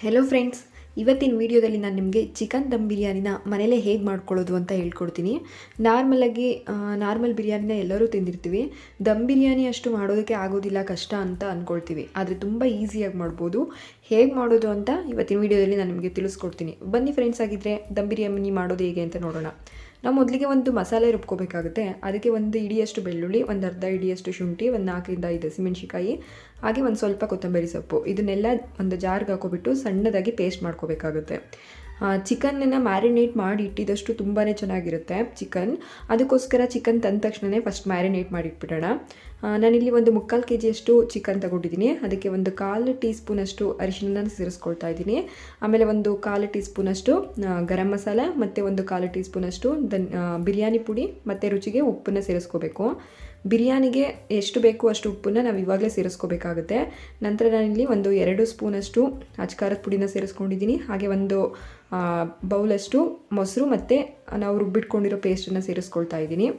Hello friends, ಇವತ್ತಿನ ವಿಡಿಯೋದಲ್ಲಿ ನಾನು ನಿಮಗೆ ಚಿಕನ್ ದಮ್ ಬಿರಿಯಾನಿನ ಮನೇಲೇ ಹೇಗೆ ಮಾಡ್ಕೊಳ್ಳೋದು ಅಂತ ಹೇಳ್ಕೊಡ್ತೀನಿ. ನಾರ್ಮಲ್ ಬಿರಿಯಾನಿನ ಎಲ್ಲರೂ ತಿಂದಿರ್ತೀವಿ. ದಮ್ ಬಿರಿಯಾನಿ ಅಷ್ಟು ಮಾಡೋದಕ್ಕೆ ಆಗೋದಿಲ್ಲ, ಕಷ್ಟ ಅಂತ ಅಂದ್ಕೊಳ್ತೀವಿ. ಆದರೆ ತುಂಬ ಈಸಿಯಾಗಿ ಮಾಡ್ಬೋದು. ಹೇಗೆ ಮಾಡೋದು ಅಂತ ಇವತ್ತಿನ ವಿಡಿಯೋದಲ್ಲಿ ನಾನು ನಿಮಗೆ ತಿಳಿಸ್ಕೊಡ್ತೀನಿ. ಬನ್ನಿ ಫ್ರೆಂಡ್ಸ್, ಆಗಿದ್ದರೆ ದಮ್ ಬಿರಿಯಾನಿ ಮಾಡೋದು ಹೇಗೆ ಅಂತ ನೋಡೋಣ. ನಾವು ಮೊದಲಿಗೆ ಒಂದು ಮಸಾಲೆ ರುಬ್ಕೋಬೇಕಾಗುತ್ತೆ. ಅದಕ್ಕೆ ಒಂದು ಇಡಿಯಷ್ಟು ಬೆಳ್ಳುಳ್ಳಿ, ಒಂದು ಅರ್ಧ ಇಡಿಯಷ್ಟು ಶುಂಠಿ, ಒಂದು 4ರಿಂದ 5 ಹಸಿಮೆಣ್ಸಿಕಾಯಿ, ಹಾಗೆ ಒಂದು ಸ್ವಲ್ಪ ಕೊತ್ತಂಬರಿ ಸೊಪ್ಪು, ಇದನ್ನೆಲ್ಲ ಒಂದು ಜಾರ್ಗೆ ಹಾಕೋಬಿಟ್ಟು ಸಣ್ಣದಾಗಿ ಪೇಸ್ಟ್ ಮಾಡ್ಕೋಬೇಕಾಗುತ್ತೆ. ಚಿಕನ್ನ ಮ್ಯಾರಿನೇಟ್ ಮಾಡಿ ಇಟ್ಟಿದ್ದಷ್ಟು ತುಂಬಾ ಚೆನ್ನಾಗಿರುತ್ತೆ ಚಿಕನ್. ಅದಕ್ಕೋಸ್ಕರ ಚಿಕನ್ ತಂದ ತಕ್ಷಣವೇ ಫಸ್ಟ್ ಮ್ಯಾರಿನೇಟ್ ಮಾಡಿ ಇಟ್ಬಿಡೋಣ. ನಾನಿಲ್ಲಿ ಒಂದು 3/4 kg ಚಿಕನ್ ತಗೊಂಡಿದ್ದೀನಿ. ಅದಕ್ಕೆ ಒಂದು 1/4 ಟೀ ಸ್ಪೂನಷ್ಟು ಅರಿಶಿನ ಸೇರಿಸ್ಕೊಳ್ತಾ ಇದ್ದೀನಿ. ಆಮೇಲೆ ಒಂದು 1/4 ಟೀ ಸ್ಪೂನಷ್ಟು ಗರಂ ಮಸಾಲ ಮತ್ತು ಒಂದು 1/4 ಟೀ ಸ್ಪೂನಷ್ಟು ಬಿರಿಯಾನಿ ಪುಡಿ ಮತ್ತು ರುಚಿಗೆ ಉಪ್ಪನ್ನು ಸೇರಿಸ್ಕೋಬೇಕು. ಬಿರಿಯಾನಿಗೆ ಎಷ್ಟು ಬೇಕು ಅಷ್ಟು ಉಪ್ಪನ್ನು ನಾವು ಇವಾಗಲೇ ಸೇರಿಸ್ಕೋಬೇಕಾಗುತ್ತೆ. ನಂತರ ನಾನಿಲ್ಲಿ ಒಂದು 2 ಸ್ಪೂನಷ್ಟು ಅಚ್ಕಾರದ ಪುಡಿನ ಸೇರಿಸ್ಕೊಂಡಿದ್ದೀನಿ. ಹಾಗೆ ಒಂದು ಬೌಲಷ್ಟು ಮೊಸರು ಮತ್ತು ನಾವು ರುಬ್ಬಿಟ್ಕೊಂಡಿರೋ ಪೇಸ್ಟನ್ನು ಸೇರಿಸ್ಕೊಳ್ತಾ ಇದ್ದೀನಿ.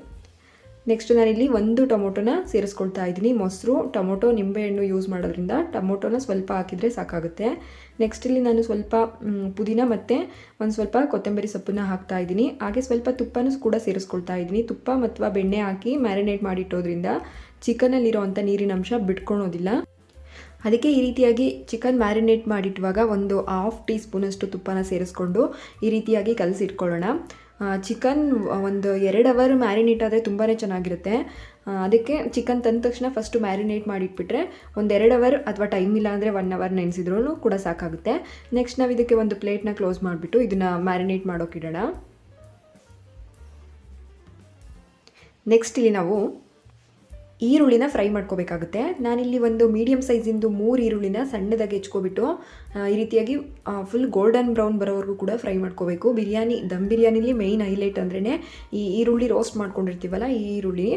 ನೆಕ್ಸ್ಟ್ ನಾನಿಲ್ಲಿ ಒಂದು ಟೊಮೊಟೊನ ಸೇರಿಸ್ಕೊಳ್ತಾ ಇದ್ದೀನಿ. ಮೊಸರು, ಟೊಮೊಟೊ, ನಿಂಬೆಹಣ್ಣು ಯೂಸ್ ಮಾಡೋದ್ರಿಂದ ಟೊಮೊಟೊನ ಸ್ವಲ್ಪ ಹಾಕಿದರೆ ಸಾಕಾಗುತ್ತೆ. ನೆಕ್ಸ್ಟ್ ಇಲ್ಲಿ ನಾನು ಸ್ವಲ್ಪ ಪುದೀನ ಮತ್ತು ಒಂದು ಸ್ವಲ್ಪ ಕೊತ್ತಂಬರಿ ಸೊಪ್ಪನ್ನ ಹಾಕ್ತಾ ಇದ್ದೀನಿ. ಹಾಗೆ ಸ್ವಲ್ಪ ತುಪ್ಪನೂ ಕೂಡ ಸೇರಿಸ್ಕೊಳ್ತಾ ಇದ್ದೀನಿ. ತುಪ್ಪ ಮತ್ತು ಬೆಣ್ಣೆ ಹಾಕಿ ಮ್ಯಾರಿನೇಟ್ ಮಾಡಿಟ್ಟೋದ್ರಿಂದ ಚಿಕನಲ್ಲಿರೋವಂಥ ನೀರಿನ ಅಂಶ ಬಿಟ್ಕೊಳೋದಿಲ್ಲ. ಅದಕ್ಕೆ ಈ ರೀತಿಯಾಗಿ ಚಿಕನ್ ಮ್ಯಾರಿನೇಟ್ ಮಾಡಿಟ್ಟುವಾಗ ಒಂದು 1/2 ಟೀ ಸ್ಪೂನಷ್ಟು ತುಪ್ಪನ ಸೇರಿಸ್ಕೊಂಡು ಈ ರೀತಿಯಾಗಿ ಕಲಸಿಟ್ಕೊಳ್ಳೋಣ. ಚಿಕನ್ ಒಂದು 2 ಅವರ್ ಮ್ಯಾರಿನೇಟ್ ಆದರೆ ತುಂಬಾ ಚೆನ್ನಾಗಿರುತ್ತೆ. ಅದಕ್ಕೆ ಚಿಕನ್ ತಂದ ತಕ್ಷಣ ಫಸ್ಟು ಮ್ಯಾರಿನೇಟ್ ಮಾಡಿಟ್ಬಿಟ್ರೆ ಒಂದು 2 ಅವರ್ ಅಥವಾ ಟೈಮ್ ಇಲ್ಲ ಅಂದರೆ 1 ಅವರ್ ನೆನೆಸಿದ್ರೂ ಕೂಡ ಸಾಕಾಗುತ್ತೆ. ನೆಕ್ಸ್ಟ್ ನಾವು ಇದಕ್ಕೆ ಒಂದು ಪ್ಲೇಟ್ನ ಕ್ಲೋಸ್ ಮಾಡಿಬಿಟ್ಟು ಇದನ್ನು ಮ್ಯಾರಿನೇಟ್ ಮಾಡೋಕ್ಕಿಡೋಣ. ನೆಕ್ಸ್ಟ್ ಇಲ್ಲಿ ನಾವು ಈರುಳ್ಳಿನ ಫ್ರೈ ಮಾಡ್ಕೋಬೇಕಾಗುತ್ತೆ. ನಾನಿಲ್ಲಿ ಒಂದು ಮೀಡಿಯಮ್ ಸೈಜಿಂದು 3 ಈರುಳ್ಳಿನ ಸಣ್ಣದಾಗಿ ಹೆಚ್ಕೊಬಿಟ್ಟು ಈ ರೀತಿಯಾಗಿ ಫುಲ್ ಗೋಲ್ಡನ್ ಬ್ರೌನ್ ಬರೋವರೆಗೂ ಕೂಡ ಫ್ರೈ ಮಾಡ್ಕೋಬೇಕು. ದಮ್ ಬಿರಿಯಾನಿಲಿ ಮೇಯ್ನ್ ಹೈಲೈಟ್ ಅಂದ್ರೇ ಈ ಈರುಳ್ಳಿ ರೋಸ್ಟ್ ಮಾಡ್ಕೊಂಡಿರ್ತೀವಲ್ಲ, ಈ ಈರುಳ್ಳಿ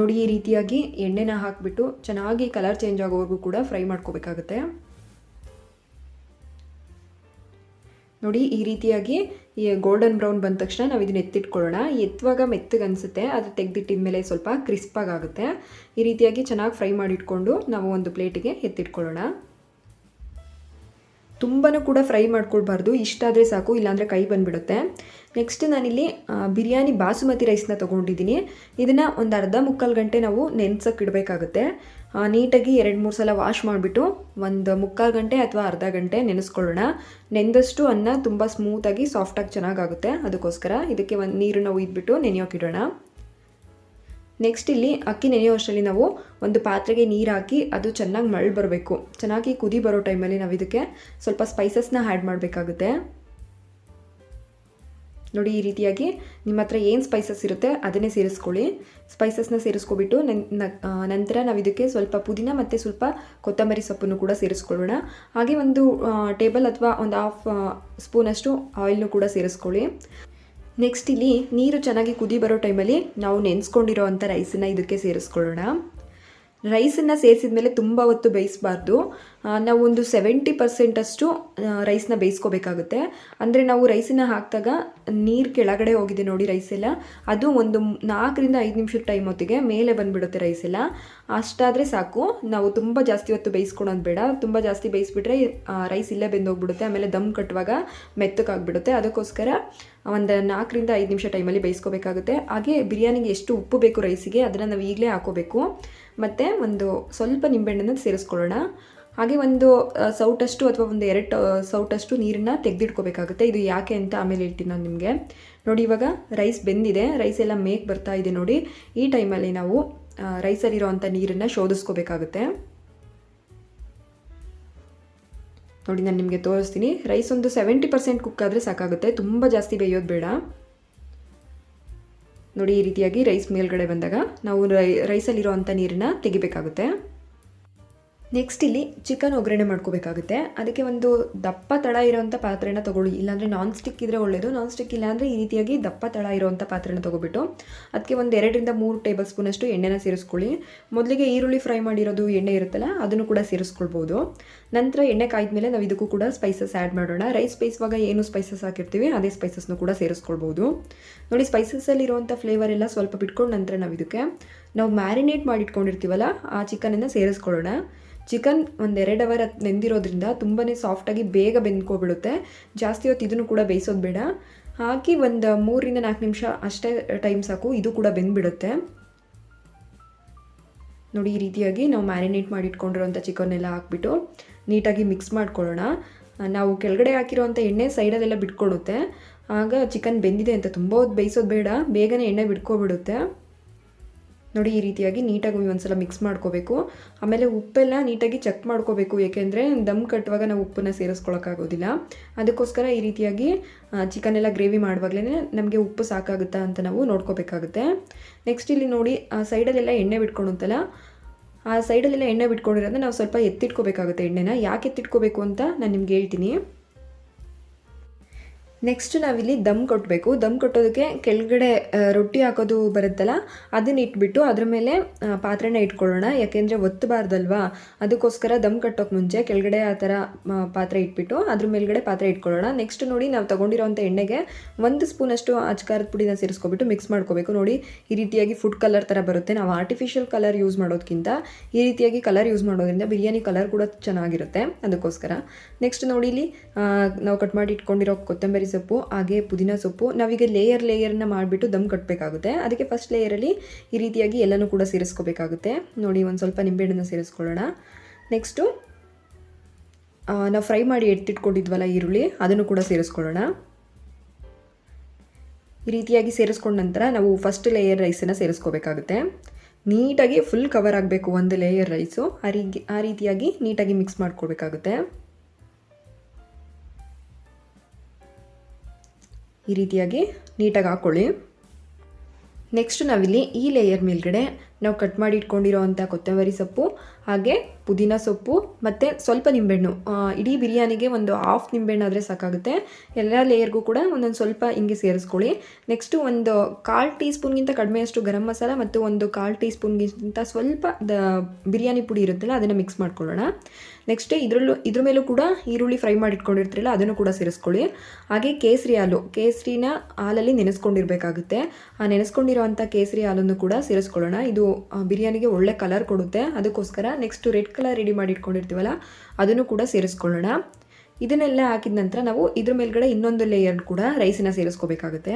ನೋಡಿ ಈ ರೀತಿಯಾಗಿ ಎಣ್ಣೆನ ಹಾಕಿಬಿಟ್ಟು ಚೆನ್ನಾಗಿ ಕಲರ್ ಚೇಂಜ್ ಆಗೋವರೆಗೂ ಕೂಡ ಫ್ರೈ ಮಾಡ್ಕೋಬೇಕಾಗುತ್ತೆ. ನೋಡಿ ಈ ರೀತಿಯಾಗಿ ಈ ಗೋಲ್ಡನ್ ಬ್ರೌನ್ ಬಂದ ತಕ್ಷಣ ನಾವು ಇದನ್ನ ಎತ್ತಿಟ್ಕೊಳ್ಳೋಣ. ಎತ್ತುವಾಗ ಮೆತ್ತಗೆ ಅನಿಸುತ್ತೆ, ಅದು ತೆಗೆದಿಟ್ಟಿದ ಮೇಲೆ ಸ್ವಲ್ಪ ಕ್ರಿಸ್ಪಾಗಿ ಆಗುತ್ತೆ. ಈ ರೀತಿಯಾಗಿ ಚೆನ್ನಾಗಿ ಫ್ರೈ ಮಾಡಿಟ್ಕೊಂಡು ನಾವು ಒಂದು ಪ್ಲೇಟಿಗೆ ಎತ್ತಿಟ್ಕೊಳ್ಳೋಣ. ತುಂಬಾ ಕೂಡ ಫ್ರೈ ಮಾಡ್ಕೊಳ್ಬಾರ್ದು, ಇಷ್ಟ ಆದರೆ ಸಾಕು, ಇಲ್ಲಾಂದರೆ ಕೈ ಬಂದುಬಿಡುತ್ತೆ. ನೆಕ್ಸ್ಟ್ ನಾನಿಲ್ಲಿ ಬಿರಿಯಾನಿ ಬಾಸುಮತಿ ರೈಸ್ನ ತೊಗೊಂಡಿದ್ದೀನಿ. ಇದನ್ನು ಒಂದು ಅರ್ಧ ಮುಕ್ಕಾಲು ಗಂಟೆ ನಾವು ನೆನೆಸೋಕೆ ಇಡಬೇಕಾಗುತ್ತೆ. ನೀಟಾಗಿ 2-3 ಸಲ ವಾಶ್ ಮಾಡಿಬಿಟ್ಟು ಒಂದು ಮುಕ್ಕಾಲು ಗಂಟೆ ಅಥವಾ ಅರ್ಧ ಗಂಟೆ ನೆನೆಸ್ಕೊಳ್ಳೋಣ. ನೆಂದಷ್ಟು ಅನ್ನ ತುಂಬ ಸ್ಮೂತಾಗಿ ಸಾಫ್ಟಾಗಿ ಚೆನ್ನಾಗಾಗುತ್ತೆ. ಅದಕ್ಕೋಸ್ಕರ ಇದಕ್ಕೆ ಒಂದು ನೀರನ್ನು ಉಯ್ದುಬಿಟ್ಟು ನೆನೆಯೋಕ್ಕಿಡೋಣ. ನೆಕ್ಸ್ಟ್ ಇಲ್ಲಿ ಅಕ್ಕಿ ನೆನೆಯೋ ಅಷ್ಟರಲ್ಲಿ ನಾವು ಒಂದು ಪಾತ್ರೆಗೆ ನೀರು ಹಾಕಿ ಅದು ಚೆನ್ನಾಗಿ ಮಳ್ಳು ಬರಬೇಕು. ಚೆನ್ನಾಗಿ ಕುದಿ ಬರೋ ಟೈಮಲ್ಲಿ ನಾವು ಇದಕ್ಕೆ ಸ್ವಲ್ಪ ಸ್ಪೈಸಸ್ನ ಆ್ಯಡ್ ಮಾಡಬೇಕಾಗುತ್ತೆ. ನೋಡಿ ಈ ರೀತಿಯಾಗಿ ನಿಮ್ಮ ಹತ್ರ ಏನು ಸ್ಪೈಸಸ್ ಇರುತ್ತೆ ಅದನ್ನೇ ಸೇರಿಸ್ಕೊಳ್ಳಿ. ಸ್ಪೈಸಸ್ನ ಸೇರಿಸ್ಕೊಬಿಟ್ಟು ನಂತರ ನಾವು ಇದಕ್ಕೆ ಸ್ವಲ್ಪ ಪುದೀನ ಮತ್ತು ಸ್ವಲ್ಪ ಕೊತ್ತಂಬರಿ ಸೊಪ್ಪನ್ನು ಕೂಡ ಸೇರಿಸ್ಕೊಳ್ಳೋಣ. ಹಾಗೆ ಒಂದು ಟೇಬಲ್ ಅಥವಾ ಒಂದು 1/2 ಸ್ಪೂನಷ್ಟು ಆಯಿಲ್ನು ಕೂಡ ಸೇರಿಸ್ಕೊಳ್ಳಿ. ನೆಕ್ಸ್ಟ್ ಇಲ್ಲಿ ನೀರು ಚೆನ್ನಾಗಿ ಕುದಿ ಬರೋ ಟೈಮಲ್ಲಿ ನಾವು ನೆನೆಸ್ಕೊಂಡಿರೋ ಅಂಥ ರೈಸನ್ನು ಇದಕ್ಕೆ ಸೇರಿಸ್ಕೊಳ್ಳೋಣ. ರೈಸನ್ನು ಸೇರಿಸಿದ ಮೇಲೆ ತುಂಬ ಹೊತ್ತು ಬೇಯಿಸಬಾರ್ದು. ನಾವು ಒಂದು 70% ರೈಸನ್ನ ಬೇಯಿಸ್ಕೋಬೇಕಾಗುತ್ತೆ. ಅಂದರೆ ನಾವು ರೈಸನ್ನು ಹಾಕಿದಾಗ ನೀರು ಕೆಳಗಡೆ ಹೋಗಿದೆ ನೋಡಿ ರೈಸೆಲ್ಲ, ಅದು ಒಂದು 4ರಿಂದ 5 ನಿಮಿಷದ ಟೈಮ್ ಹೊತ್ತಿಗೆ ಮೇಲೆ ಬಂದುಬಿಡುತ್ತೆ ರೈಸೆಲ್ಲ. ಅಷ್ಟಾದರೆ ಸಾಕು. ನಾವು ತುಂಬ ಜಾಸ್ತಿ ಹೊತ್ತು ಬೇಯಿಸ್ಕೊಳೋದು ಬೇಡ. ತುಂಬ ಜಾಸ್ತಿ ಬೇಯಿಸ್ಬಿಟ್ರೆ ರೈಸ್ ಇಲ್ಲೇ ಬೆಂದೋಗ್ಬಿಡುತ್ತೆ, ಆಮೇಲೆ ದಮ್ ಕಟ್ಟುವಾಗ ಮೆತ್ತಗಾಗ್ಬಿಡುತ್ತೆ. ಅದಕ್ಕೋಸ್ಕರ ಒಂದು 4ರಿಂದ 5 ನಿಮಿಷ ಟೈಮಲ್ಲಿ ಬೇಯಿಸ್ಕೋಬೇಕಾಗುತ್ತೆ. ಹಾಗೆ ಬಿರಿಯಾನಿಗೆ ಎಷ್ಟು ಉಪ್ಪು ಬೇಕು ರೈಸಿಗೆ ಅದನ್ನು ನಾವು ಈಗಲೇ ಹಾಕೋಬೇಕು. ಮತ್ತು ಒಂದು ಸ್ವಲ್ಪ ನಿಂಬೆಹಣ್ಣನ್ನು ಸೇರಿಸ್ಕೊಳ್ಳೋಣ. ಹಾಗೆ ಒಂದು ಸೌಟಷ್ಟು ಅಥವಾ ಒಂದು 2 ಸೌಟಷ್ಟು ನೀರನ್ನು ತೆಗೆದಿಟ್ಕೋಬೇಕಾಗುತ್ತೆ. ಇದು ಯಾಕೆ ಅಂತ ಆಮೇಲೆ ಹೇಳ್ತೀನಿ ನಾನು ನಿಮಗೆ. ನೋಡಿ ಇವಾಗ ರೈಸ್ ಬೆಂದಿದೆ, ರೈಸ್ ಎಲ್ಲ ಮೇಕ್ ಬರ್ತಾ ಇದೆ ನೋಡಿ. ಈ ಟೈಮಲ್ಲಿ ನಾವು ರೈಸಲ್ಲಿರೋ ಅಂಥ ನೀರನ್ನು ಶೋಧಿಸ್ಕೋಬೇಕಾಗುತ್ತೆ. ನೋಡಿ ನಾನು ನಿಮಗೆ ತೋರಿಸ್ತೀನಿ. ರೈಸ್ ಒಂದು 70% ಕುಕ್ ಆದರೆ ಸಾಕಾಗುತ್ತೆ, ತುಂಬ ಜಾಸ್ತಿ ಬೇಯೋದು ಬೇಡ. ನೋಡಿ ಈ ರೀತಿಯಾಗಿ ರೈಸ್ ಮೇಲ್ಗಡೆ ಬಂದಾಗ ನಾವು ರೈಸಲ್ಲಿರೋ ಅಂಥ ನೀರನ್ನು ತೆಗಿಬೇಕಾಗುತ್ತೆ. ನೆಕ್ಸ್ಟ್ ಇಲ್ಲಿ ಚಿಕನ್ ಒಗ್ಗರಣೆ ಮಾಡ್ಕೋಬೇಕಾಗುತ್ತೆ. ಅದಕ್ಕೆ ಒಂದು ದಪ್ಪ ತಳ ಇರೋವಂಥ ಪಾತ್ರೆನ ತೊಗೊಳ್ಳಿ, ಇಲ್ಲಾಂದರೆ ನಾನ್ ಸ್ಟಿಕ್ ಇದ್ದರೆ ಒಳ್ಳೆಯದು. ನಾನ್ ಸ್ಟಿಕ್ ಇಲ್ಲಾಂದರೆ ಈ ರೀತಿಯಾಗಿ ದಪ್ಪ ತಳ ಇರೋವಂಥ ಪಾತ್ರೆನ ತೊಗೊಬಿಟ್ಟು ಅದಕ್ಕೆ ಒಂದು 2ರಿಂದ 3 ಟೇಬಲ್ ಸ್ಪೂನಷ್ಟು ಎಣ್ಣೆನ ಸೇರಿಸ್ಕೊಳ್ಳಿ. ಮೊದಲಿಗೆ ಈರುಳ್ಳಿ ಫ್ರೈ ಮಾಡಿರೋದು ಎಣ್ಣೆ ಇರುತ್ತಲ್ಲ ಅದನ್ನು ಕೂಡ ಸೇರಿಸ್ಕೊಳ್ಬೋದು. ನಂತರ ಎಣ್ಣೆ ಕಾಯ್ದ ಮೇಲೆ ನಾವು ಇದಕ್ಕೂ ಕೂಡ ಸ್ಪೈಸಸ್ ಆ್ಯಡ್ ಮಾಡೋಣ. ರೈಸ್ ಬೇಯಿಸುವಾಗ ಏನು ಸ್ಪೈಸಸ್ ಹಾಕಿರ್ತೀವಿ ಅದೇ ಸ್ಪೈಸಸ್ನು ಕೂಡ ಸೇರಿಸ್ಕೊಳ್ಬೋದು. ನೋಡಿ ಸ್ಪೈಸಸ್ಸಲ್ಲಿರುವಂಥ ಫ್ಲೇವರ್ ಎಲ್ಲ ಸ್ವಲ್ಪ ಬಿಟ್ಕೊಂಡು ನಂತರ ನಾವು ಇದಕ್ಕೆ ನಾವು ಮ್ಯಾರಿನೇಟ್ ಮಾಡಿಟ್ಕೊಂಡಿರ್ತೀವಲ್ಲ ಆ ಚಿಕನನ್ನು ಸೇರಿಸ್ಕೊಳ್ಳೋಣ. ಚಿಕನ್ ಒಂದು 2 ಅವರ್ ನೆಂದಿರೋದ್ರಿಂದ ತುಂಬಾ ಸಾಫ್ಟಾಗಿ ಬೇಗ ಬೆಂದ್ಕೊಬಿಡುತ್ತೆ. ಜಾಸ್ತಿ ಹೊತ್ತು ಇದನ್ನು ಕೂಡ ಬೇಯಿಸೋದು ಬೇಡ. ಹಾಕಿ ಒಂದು 3ರಿಂದ 4 ನಿಮಿಷ ಅಷ್ಟೇ ಟೈಮ್ ಸಾಕು, ಇದು ಕೂಡ ಬೆಂದ್ಬಿಡುತ್ತೆ. ನೋಡಿ ಈ ರೀತಿಯಾಗಿ ನಾವು ಮ್ಯಾರಿನೇಟ್ ಮಾಡಿಟ್ಕೊಂಡಿರೋಂಥ ಚಿಕನ್ನೆಲ್ಲ ಹಾಕ್ಬಿಟ್ಟು ನೀಟಾಗಿ ಮಿಕ್ಸ್ ಮಾಡ್ಕೊಳ್ಳೋಣ. ನಾವು ಕೆಳಗಡೆ ಹಾಕಿರೋಂಥ ಎಣ್ಣೆ ಸೈಡಲ್ಲೆಲ್ಲ ಬಿಟ್ಕೊಡುತ್ತೆ, ಆಗ ಚಿಕನ್ ಬೆಂದಿದೆ ಅಂತ ತುಂಬ ಹೊತ್ತು ಬೇಯಿಸೋದು ಬೇಡ, ಬೇಗನೆ ಎಣ್ಣೆ ಬಿಟ್ಕೊಬಿಡುತ್ತೆ. ನೋಡಿ ಈ ರೀತಿಯಾಗಿ ನೀಟಾಗಿ ಒಂದ್ಸಲ ಮಿಕ್ಸ್ ಮಾಡ್ಕೋಬೇಕು. ಆಮೇಲೆ ಉಪ್ಪೆಲ್ಲ ನೀಟಾಗಿ ಚೆಕ್ ಮಾಡ್ಕೋಬೇಕು, ಏಕೆಂದರೆ ದಮ್ ಕಟ್ಟುವಾಗ ನಾವು ಉಪ್ಪನ್ನು ಸೇರಿಸ್ಕೊಳ್ಳೋಕ್ಕಾಗೋದಿಲ್ಲ. ಅದಕ್ಕೋಸ್ಕರ ಈ ರೀತಿಯಾಗಿ ಚಿಕನ್ ಎಲ್ಲ ಗ್ರೇವಿ ಮಾಡುವಾಗಲೇ ನಮಗೆ ಉಪ್ಪು ಸಾಕಾಗುತ್ತಾ ಅಂತ ನಾವು ನೋಡ್ಕೋಬೇಕಾಗುತ್ತೆ. ನೆಕ್ಸ್ಟ್ ಇಲ್ಲಿ ನೋಡಿ ಸೈಡಲ್ಲೆಲ್ಲ ಎಣ್ಣೆ ಬಿಟ್ಕೊಳುತ್ತಲ್ಲ, ಆ ಸೈಡಲ್ಲೆಲ್ಲ ಎಣ್ಣೆ ಬಿಟ್ಕೊಂಡಿರೋದನ್ನ ನಾವು ಸ್ವಲ್ಪ ಎತ್ತಿಟ್ಕೋಬೇಕಾಗುತ್ತೆ. ಎಣ್ಣೆನ ಯಾಕೆ ಎತ್ತಿಟ್ಕೋಬೇಕು ಅಂತ ನಾನು ನಿಮ್ಗೆ ಹೇಳ್ತೀನಿ. ನೆಕ್ಸ್ಟ್ ನಾವಿಲ್ಲಿ ದಮ್ ಕೊಟ್ಟಬೇಕು. ದಮ್ ಕೊಟ್ಟೋದಕ್ಕೆ ಕೆಳಗಡೆ ರೊಟ್ಟಿ ಹಾಕೋದು ಬರುತ್ತಲ್ಲ, ಅದನ್ನ ಇಟ್ಬಿಟ್ಟು ಅದ್ರ ಮೇಲೆ ಪಾತ್ರೆನ ಇಟ್ಕೊಳ್ಳೋಣ, ಯಾಕೆಂದರೆ ಒತ್ತಬಾರ್ದಲ್ವಾ. ಅದಕ್ಕೋಸ್ಕರ ದಮ್ ಕಟ್ಟೋಕೆ ಮುಂಚೆ ಕೆಳಗಡೆ ಆ ಥರ ಪಾತ್ರೆ ಇಟ್ಬಿಟ್ಟು ಅದ್ರ ಮೇಲ್ಗಡೆ ಪಾತ್ರೆ ಇಟ್ಕೊಳ್ಳೋಣ. ನೆಕ್ಸ್ಟ್ ನೋಡಿ ನಾವು ತೊಗೊಂಡಿರೋಂಥ ಎಣ್ಣೆಗೆ 1 ಸ್ಪೂನಷ್ಟು ಅಚ್ಕಾರದ ಪುಡಿನ ಸೇರಿಸ್ಕೊಬಿಟ್ಟು ಮಿಕ್ಸ್ ಮಾಡ್ಕೋಬೇಕು. ನೋಡಿ ಈ ರೀತಿಯಾಗಿ ಫುಡ್ ಕಲರ್ ಥರ ಬರುತ್ತೆ. ನಾವು ಆರ್ಟಿಫಿಷಿಯಲ್ ಕಲರ್ ಯೂಸ್ ಮಾಡೋದಕ್ಕಿಂತ ಈ ರೀತಿಯಾಗಿ ಕಲರ್ ಯೂಸ್ ಮಾಡೋದ್ರಿಂದ ಬಿರಿಯಾನಿ ಕಲರ್ ಕೂಡ ಚೆನ್ನಾಗಿರುತ್ತೆ, ಅದಕ್ಕೋಸ್ಕರ. ನೆಕ್ಸ್ಟ್ ನೋಡಿ ಇಲ್ಲಿ ನಾವು ಕಟ್ ಮಾಡಿ ಇಟ್ಕೊಂಡಿರೋ ಕೊತ್ತಂಬರಿ ಸೊಪ್ಪು ಹಾಗೆ ಪುದೀನ ಸೊಪ್ಪು ನಾವೀಗ ಲೇಯರ್ನ ಮಾಡಿಬಿಟ್ಟು ದಮ್ ಕಟ್ಟಬೇಕಾಗುತ್ತೆ. ಅದಕ್ಕೆ ಫಸ್ಟ್ ಲೇಯರಲ್ಲಿ ಈ ರೀತಿಯಾಗಿ ಎಲ್ಲನೂ ಕೂಡ ಸೇರಿಸ್ಕೋಬೇಕಾಗುತ್ತೆ. ನೋಡಿ ಒಂದು ಸ್ವಲ್ಪ ನಿಂಬೆಹಣ್ಣನ್ನು ಸೇರಿಸ್ಕೊಳ್ಳೋಣ. ನೆಕ್ಸ್ಟು ನಾವು ಫ್ರೈ ಮಾಡಿ ಎತ್ತಿಟ್ಕೊಂಡಿದ್ವಲ್ಲ ಈರುಳ್ಳಿ, ಅದನ್ನು ಕೂಡ ಸೇರಿಸ್ಕೊಳ್ಳೋಣ. ಈ ರೀತಿಯಾಗಿ ಸೇರಿಸ್ಕೊಂಡ ನಂತರ ನಾವು ಫಸ್ಟ್ ಲೇಯರ್ ರೈಸನ್ನು ಸೇರಿಸ್ಕೋಬೇಕಾಗುತ್ತೆ. ನೀಟಾಗಿ ಫುಲ್ ಕವರ್ ಆಗಬೇಕು ಒಂದು ಲೇಯರ್ ರೈಸು, ಆ ರೀತಿಯಾಗಿ ನೀಟಾಗಿ ಮಿಕ್ಸ್ ಮಾಡ್ಕೊಳ್ಬೇಕಾಗುತ್ತೆ. ಈ ರೀತಿಯಾಗಿ ನೀಟಾಗಿ ಹಾಕ್ಕೊಳ್ಳಿ. ನೆಕ್ಸ್ಟ್ ನಾವಿಲ್ಲಿ ಈ ಲೇಯರ್ ಮೇಲ್ಗಡೆ ನಾವು ಕಟ್ ಮಾಡಿ ಇಟ್ಕೊಂಡಿರೋ ಅಂಥ ಕೊತ್ತಂಬರಿ ಸೊಪ್ಪು ಹಾಗೆ ಪುದೀನ ಸೊಪ್ಪು ಮತ್ತು ಸ್ವಲ್ಪ ನಿಂಬೆಹಣ್ಣು, ಇಡೀ ಬಿರಿಯಾನಿಗೆ ಒಂದು 1/2 ನಿಂಬೆಹಣ್ಣು ಆದರೆ ಸಾಕಾಗುತ್ತೆ. ಎಲ್ಲ ಲೇಯರ್ಗೂ ಕೂಡ ಒಂದೊಂದು ಸ್ವಲ್ಪ ಹಿಂಗೆ ಸೇರಿಸ್ಕೊಳ್ಳಿ. ನೆಕ್ಸ್ಟು ಒಂದು 1/4 ಟೀ ಸ್ಪೂನ್ಗಿಂತ ಕಡಿಮೆಯಷ್ಟು ಗರಂ ಮಸಾಲ ಮತ್ತು ಒಂದು 1/4 ಟೀ ಸ್ಪೂನ್ಗಿಂತ ಸ್ವಲ್ಪ ಬಿರಿಯಾನಿ ಪುಡಿ ಇರುತ್ತಲ್ಲ ಅದನ್ನು ಮಿಕ್ಸ್ ಮಾಡ್ಕೊಳ್ಳೋಣ. ನೆಕ್ಸ್ಟ್ ಇದ್ರ ಮೇಲೂ ಕೂಡ ಈರುಳ್ಳಿ ಫ್ರೈ ಮಾಡಿ ಇಟ್ಕೊಂಡಿರ್ತೀರಲ್ಲ ಅದನ್ನು ಕೂಡ ಸೇರಿಸ್ಕೊಳ್ಳಿ. ಹಾಗೆ ಕೇಸರಿ ಕೇಸರಿನ ಹಾಲಲ್ಲಿ ನೆನೆಸ್ಕೊಂಡಿರಬೇಕಾಗುತ್ತೆ. ಆ ನೆನೆಸ್ಕೊಂಡಿರೋವಂಥ ಕೇಸರಿ ಹಾಲನ್ನು ಕೂಡ ಸೇರಿಸ್ಕೊಳ್ಳೋಣ. ಇದು ಬಿರಿಯಾನಿಗೆ ಒಳ್ಳೆ ಕಲರ್ ಕೊಡುತ್ತೆ, ಅದಕ್ಕೋಸ್ಕರ. ನೆಕ್ಸ್ಟ್ ರೆಡ್ ಕಲರ್ ರೆಡಿ ಮಾಡಿ ಇಟ್ಕೊಂಡಿರ್ತೀವಲ್ಲ ಅದನ್ನು ಕೂಡ ಸೇರಿಸ್ಕೊಳ್ಳೋಣ. ಇದನ್ನೆಲ್ಲ ಹಾಕಿದ ನಂತರ ನಾವು ಇದ್ರ ಮೇಲ್ಗಡೆ ಇನ್ನೊಂದು ಲೇಯರ್ ಕೂಡ ರೈಸನ್ನ ಸೇರಿಸ್ಕೋಬೇಕಾಗುತ್ತೆ.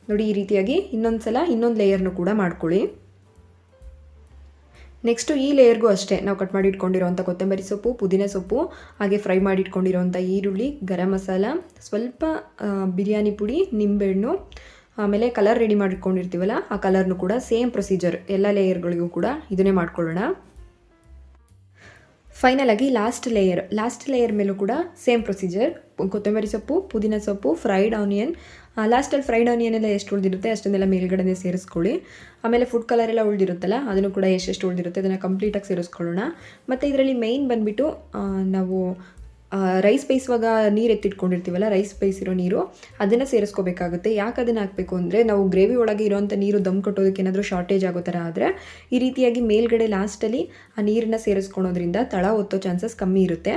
ನೋಡಿ ಈ ರೀತಿಯಾಗಿ ಇನ್ನೊಂದು ಲೇಯರ್ನು ಕೂಡ ಮಾಡ್ಕೊಳ್ಳಿ. ನೆಕ್ಸ್ಟು ಈ ಲೇಯರ್ಗೂ ಅಷ್ಟೇ ನಾವು ಕಟ್ ಮಾಡಿ ಇಟ್ಕೊಂಡಿರೋಂಥ ಕೊತ್ತಂಬರಿ ಸೊಪ್ಪು, ಪುದೀನ ಸೊಪ್ಪು ಹಾಗೆ ಫ್ರೈ ಮಾಡಿ ಇಟ್ಕೊಂಡಿರೋಂಥ ಈರುಳ್ಳಿ, ಗರಂ ಮಸಾಲ, ಸ್ವಲ್ಪ ಬಿರಿಯಾನಿ ಪುಡಿ, ನಿಂಬೆಹಣ್ಣು, ಆಮೇಲೆ ಕಲರ್ ರೆಡಿ ಮಾಡಿಟ್ಕೊಂಡಿರ್ತೀವಲ್ಲ ಆ ಕಲರ್ನು ಕೂಡ ಸೇಮ್ ಪ್ರೊಸೀಜರ್ ಎಲ್ಲ ಲೇಯರ್ಗಳಿಗೂ ಕೂಡ ಇದನ್ನೇ ಮಾಡ್ಕೊಳ್ಳೋಣ. ಫೈನಲ್ ಆಗಿ ಲಾಸ್ಟ್ ಲೇಯರ್ ಮೇಲೂ ಕೂಡ ಸೇಮ್ ಪ್ರೊಸೀಜರ್. ಕೊತ್ತಂಬರಿ ಸೊಪ್ಪು, ಪುದೀನ ಸೊಪ್ಪು, ಫ್ರೈಡ್ ಆನಿಯನ್, ಲಾಸ್ಟಲ್ಲಿ ಫ್ರೈಡ್ ಆನಿಯನ್ ಎಲ್ಲ ಎಷ್ಟು ಉಳಿದಿರುತ್ತೆ ಅಷ್ಟನ್ನೆಲ್ಲ ಮೇಲ್ಗಡೆ ಸೇರಿಸ್ಕೊಳ್ಳಿ. ಆಮೇಲೆ ಫುಡ್ ಕಲರ್ ಎಲ್ಲ ಉಳಿದಿರುತ್ತಲ್ಲ ಅದನ್ನು ಕೂಡ ಎಷ್ಟೆಷ್ಟು ಉಳಿದಿರುತ್ತೆ ಅದನ್ನು ಕಂಪ್ಲೀಟಾಗಿ ಸೇರಿಸ್ಕೊಳ್ಳೋಣ. ಮತ್ತು ಇದರಲ್ಲಿ ಮೇಯ್ನ್ ಬಂದುಬಿಟ್ಟು ನಾವು ರೈಸ್ ಬೇಯಿಸುವಾಗ ನೀರು ಎತ್ತಿಟ್ಕೊಂಡಿರ್ತೀವಲ್ಲ, ರೈಸ್ ಬೇಯಿಸಿರೋ ನೀರು ಅದನ್ನು ಸೇರಿಸ್ಕೋಬೇಕಾಗುತ್ತೆ. ಯಾಕೆ ಅದನ್ನು ಹಾಕಬೇಕು ಅಂದರೆ ನಾವು ಗ್ರೇವಿ ಒಳಗೆ ಇರೋವಂಥ ನೀರು ದಮ್ ಕಟ್ಟೋದಕ್ಕೆ ಏನಾದರೂ ಶಾರ್ಟೇಜ್ ಆಗೋ ಥರ ಆದರೆ ಈ ರೀತಿಯಾಗಿ ಮೇಲ್ಗಡೆ ಲಾಸ್ಟಲ್ಲಿ ಆ ನೀರನ್ನು ಸೇರಿಸ್ಕೊಳೋದ್ರಿಂದ ತಳ ಒತ್ತೋ ಚಾನ್ಸಸ್ ಕಮ್ಮಿ ಇರುತ್ತೆ.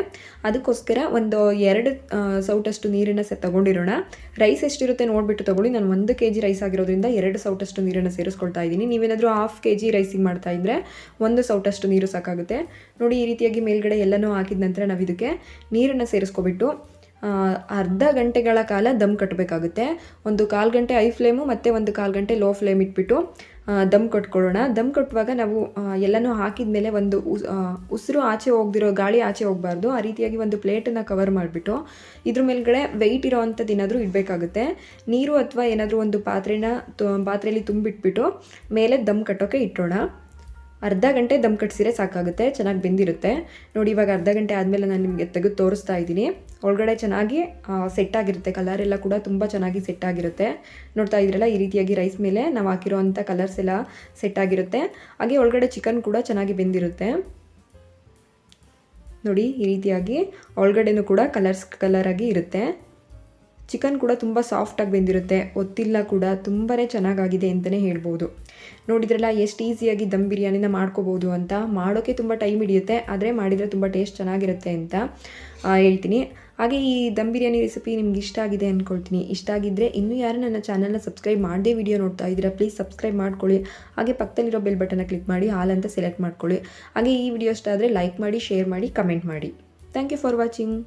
ಅದಕ್ಕೋಸ್ಕರ ಒಂದು 2 ಸೌಟಷ್ಟು ನೀರನ್ನು ತಗೊಂಡಿರೋಣ. ರೈಸ್ ಎಷ್ಟಿರುತ್ತೆ ನೋಡಿಬಿಟ್ಟು ತೊಗೊಳ್ಳಿ. ನಾನು 1 kg ರೈಸ್ ಆಗಿರೋದ್ರಿಂದ 2 ಸೌಟಷ್ಟು ನೀರನ್ನು ಸೇರಿಸ್ಕೊಳ್ತಾ ಇದ್ದೀನಿ. ನೀವೇನಾದರೂ 1/2 kg ರೈಸಿಗೆ ಮಾಡ್ತಾ ಇದ್ದರೆ 1 ಸೌಟಷ್ಟು ನೀರು ಸಾಕಾಗುತ್ತೆ. ನೋಡಿ ಈ ರೀತಿಯಾಗಿ ಮೇಲ್ಗಡೆ ಎಲ್ಲನೂ ಹಾಕಿದ ನಂತರ ನಾವು ಇದಕ್ಕೆ ನೀರನ್ನು ಸೇರಿಸ್ಕೊಬಿಟ್ಟು ಅರ್ಧ ಗಂಟೆಗಳ ಕಾಲ ದಮ್ ಕಟ್ಟಬೇಕಾಗುತ್ತೆ. ಒಂದು 1/4 ಗಂಟೆ ಹೈ ಫ್ಲೇಮು ಮತ್ತು ಒಂದು 1/4 ಗಂಟೆ ಲೋ ಫ್ಲೇಮ್ ಇಟ್ಬಿಟ್ಟು ದಮ್ ಕಟ್ಕೊಳ್ಳೋಣ. ದಮ್ ಕಟ್ಟುವಾಗ ನಾವು ಎಲ್ಲನೂ ಹಾಕಿದ ಮೇಲೆ ಒಂದು ಉಸಿರು ಆಚೆ ಹೋಗ್ದಿರೋ, ಗಾಳಿ ಆಚೆ ಹೋಗಬಾರ್ದು. ಆ ರೀತಿಯಾಗಿ ಒಂದು ಪ್ಲೇಟನ್ನು ಕವರ್ ಮಾಡಿಬಿಟ್ಟು ಇದ್ರ ಮೇಲ್ಗಡೆ ವೆಯ್ಟ್ ಇರೋ ಅಂಥದ್ದು ಏನಾದರೂ ಇಡಬೇಕಾಗುತ್ತೆ. ನೀರು ಅಥವಾ ಏನಾದರೂ ಒಂದು ಪಾತ್ರೆಯಲ್ಲಿ ತುಂಬಿಟ್ಬಿಟ್ಟು ಮೇಲೆ ದಮ್ ಕಟ್ಟೋಕ್ಕೆ ಇಟ್ಟೋಣ. ಅರ್ಧ ಗಂಟೆ ದಮ್ ಕಟ್ಟಿಸಿದ್ರೆ ಸಾಕಾಗುತ್ತೆ, ಚೆನ್ನಾಗಿ ಬೆಂದಿರುತ್ತೆ. ನೋಡಿ ಇವಾಗ ಅರ್ಧ ಗಂಟೆ ಆದಮೇಲೆ ನಾನು ನಿಮಗೆ ತೆಗೆದು ತೋರಿಸ್ತಾ ಇದ್ದೀನಿ. ಒಳಗಡೆ ಚೆನ್ನಾಗಿ ಸೆಟ್ ಆಗಿರುತ್ತೆ, ಕಲರೆಲ್ಲ ಕೂಡ ತುಂಬ ಚೆನ್ನಾಗಿ ಸೆಟ್ ಆಗಿರುತ್ತೆ. ನೋಡ್ತಾ ಇದ್ರಲ್ಲ ಈ ರೀತಿಯಾಗಿ ರೈಸ್ ಮೇಲೆ ನಾವು ಹಾಕಿರೋ ಅಂಥ ಕಲರ್ಸ್ ಎಲ್ಲ ಸೆಟ್ ಆಗಿರುತ್ತೆ. ಹಾಗೆ ಒಳಗಡೆ ಚಿಕನ್ ಕೂಡ ಚೆನ್ನಾಗಿ ಬೆಂದಿರುತ್ತೆ. ನೋಡಿ ಈ ರೀತಿಯಾಗಿ ಒಳಗಡೆನೂ ಕೂಡ ಕಲರಾಗಿ ಇರುತ್ತೆ. ಚಿಕನ್ ಕೂಡ ತುಂಬ ಸಾಫ್ಟಾಗಿ ಬೆಂದಿರುತ್ತೆ, ಒತ್ತಿಲ್ಲ ಕೂಡ, ತುಂಬಾ ಚೆನ್ನಾಗಾಗಿದೆ ಅಂತಲೇ ಹೇಳ್ಬೋದು. ನೋಡಿದ್ರಲ್ಲ ಎಷ್ಟು ಈಸಿಯಾಗಿ ದಮ್ ಬಿರಿಯಾನಿನ ಮಾಡ್ಕೋಬೋದು ಅಂತ. ಮಾಡೋಕ್ಕೆ ತುಂಬ ಟೈಮ್ ಹಿಡಿಯುತ್ತೆ, ಆದರೆ ಮಾಡಿದರೆ ತುಂಬ ಟೇಸ್ಟ್ ಚೆನ್ನಾಗಿರುತ್ತೆ ಅಂತ ಹೇಳ್ತೀನಿ. ಹಾಗೆ ಈ ದಮ್ ಬಿರಿಯಾನಿ ರೆಸಿಪಿ ನಿಮ್ಗೆ ಇಷ್ಟ ಆಗಿದೆ ಅಂದ್ಕೊಳ್ತೀನಿ. ಇಷ್ಟ ಆಗಿದ್ದರೆ ಇನ್ನೂ ಯಾರು ನನ್ನ ಚಾನಲ್ನ ಸಬ್ಸ್ಕ್ರೈಬ್ ಮಾಡದೇ ವಿಡಿಯೋ ನೋಡ್ತಾ ಇದ್ದೀರಾ, ಪ್ಲೀಸ್ ಸಬ್ಸ್ಕ್ರೈಬ್ ಮಾಡ್ಕೊಳ್ಳಿ. ಹಾಗೆ ಪಕ್ಕದಲ್ಲಿರೋ ಬೆಲ್ ಬಟನ್ನ ಕ್ಲಿಕ್ ಮಾಡಿ ಆಲ್ ಅಂತ ಸೆಲೆಕ್ಟ್ ಮಾಡ್ಕೊಳ್ಳಿ. ಹಾಗೆ ಈ ವಿಡಿಯೋ ಇಷ್ಟ ಆದರೆ ಲೈಕ್ ಮಾಡಿ, ಶೇರ್ ಮಾಡಿ, ಕಮೆಂಟ್ ಮಾಡಿ. Thank you for watching.